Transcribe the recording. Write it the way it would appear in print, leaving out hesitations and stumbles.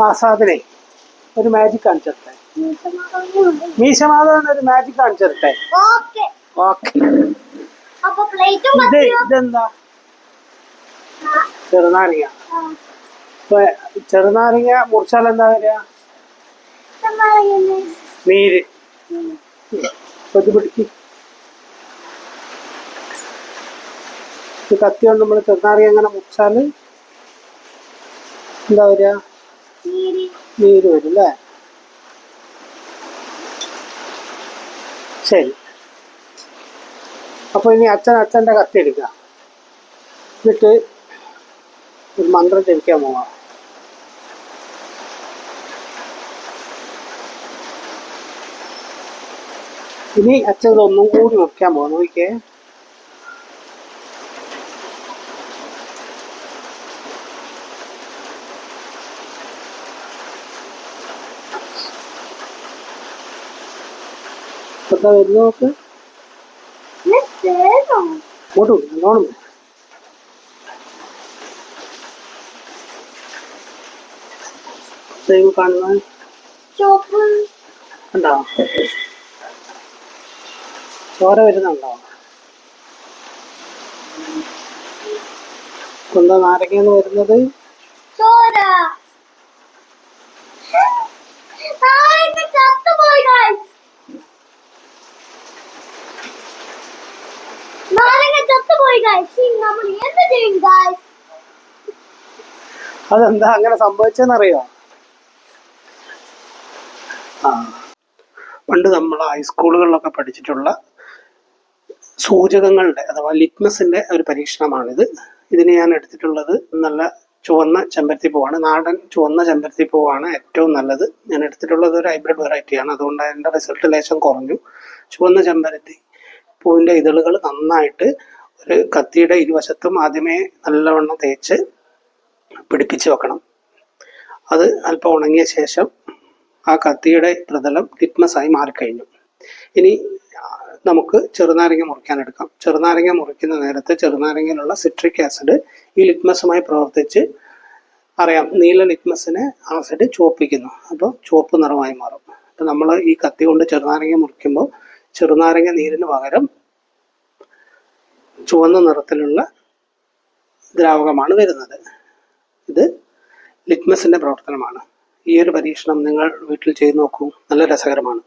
ആസാദിനെ ഒരു മാജിക് കാണിച്ചിട്ടെ. മീശമാധവൻ ഒരു magic കാണിച്ചിട്ടെ. Okay. ഇതെന്താ? ചെറുനാരങ്ങ. ചെറുനാരങ്ങ മുറിച്ചാൽ എന്താ വരിക? നീര്. ഇത് പിടിക്ക്. കത്തി കൊണ്ട് നമ്മൾ ചെറുനാരങ്ങ അങ്ങനെ മുറിച്ചാല് എന്താ വരിക? നീര് വരും അല്ലേ? ശരി. അപ്പൊ ഇനി അച്ഛൻ്റെ കത്തി എടുക്കുക. എന്നിട്ട് ഒരു മന്ത്രം ജപിക്കാൻ പോവാം. ഇനി അച്ഛൻ ഇതൊന്നും കൂടി വെക്കാൻ പോവാം. നോക്കിക്കേ. എന്താ വരുന്നു നോക്ക്. ഇങ്ങോട്ട് നല്ലോണം കാണുന്ന ഉണ്ടോ? ചോര വരുന്നുണ്ടോ? എന്താ നാരങ്ങന്ന് വരുന്നത്? അതെന്താ അങ്ങനെ സംഭവിച്ചെന്നറിയോ? പണ്ട് നമ്മൾ ഹൈസ്കൂളുകളിലൊക്കെ പഠിച്ചിട്ടുള്ള സൂചകങ്ങളുടെ അഥവാ ലിറ്റ്മസിന്റെ ഒരു പരീക്ഷണമാണിത്. ഇതിന് ഞാൻ എടുത്തിട്ടുള്ളത് നല്ല ചുവന്ന ചെമ്പരത്തിപ്പൂവാണ്. നാടൻ ചുവന്ന ചെമ്പരത്തിപ്പൂവാണ് ഏറ്റവും നല്ലത്. ഞാൻ എടുത്തിട്ടുള്ളത് ഒരു ഹൈബ്രിഡ് വെറൈറ്റിയാണ്. അതുകൊണ്ട് അതിൻ്റെ റിസൾട്ട് ലേശം കുറഞ്ഞു. ചുവന്ന ചെമ്പരത്തി പൂവിൻ്റെ ഇതളുകൾ നന്നായിട്ട് ഒരു കത്തിയുടെ ഇരുവശത്തും ആദ്യമേ നല്ലവണ്ണം തേച്ച് പിടിപ്പിച്ച് വെക്കണം. അത് അല്പം ഉണങ്ങിയ ശേഷം ആ കത്തിയുടെ പ്രതലം ലിറ്റ്മസായി മാറിക്കഴിഞ്ഞു. ഇനി നമുക്ക് ചെറുനാരങ്ങ മുറിക്കാനെടുക്കാം. ചെറുനാരങ്ങ മുറിക്കുന്ന നേരത്ത് ചെറുനാരങ്ങയിലുള്ള സിട്രിക് ആസിഡ് ഈ ലിറ്റ്മസുമായി പ്രവർത്തിച്ച് അറിയാം. നീല ലിറ്റ്മസിനെ ആസിഡ് ചുവപ്പിക്കുന്നു. അപ്പോൾ ചുവപ്പ് നിറമായി മാറും. അപ്പം നമ്മൾ ഈ കത്തി കൊണ്ട് ചെറുനാരങ്ങ മുറിക്കുമ്പോൾ ചെറുനാരങ്ങ നീരിന് പകരം ചുവന്ന നിറത്തിലുള്ള ദ്രാവകമാണ് വരുന്നത്. ഇത് ലിറ്റ്മസിന്റെ പ്രവർത്തനമാണ്. ഈ ഒരു പരീക്ഷണം നിങ്ങൾ വീട്ടിൽ ചെയ്തു നോക്കൂ. നല്ല രസകരമാണ്.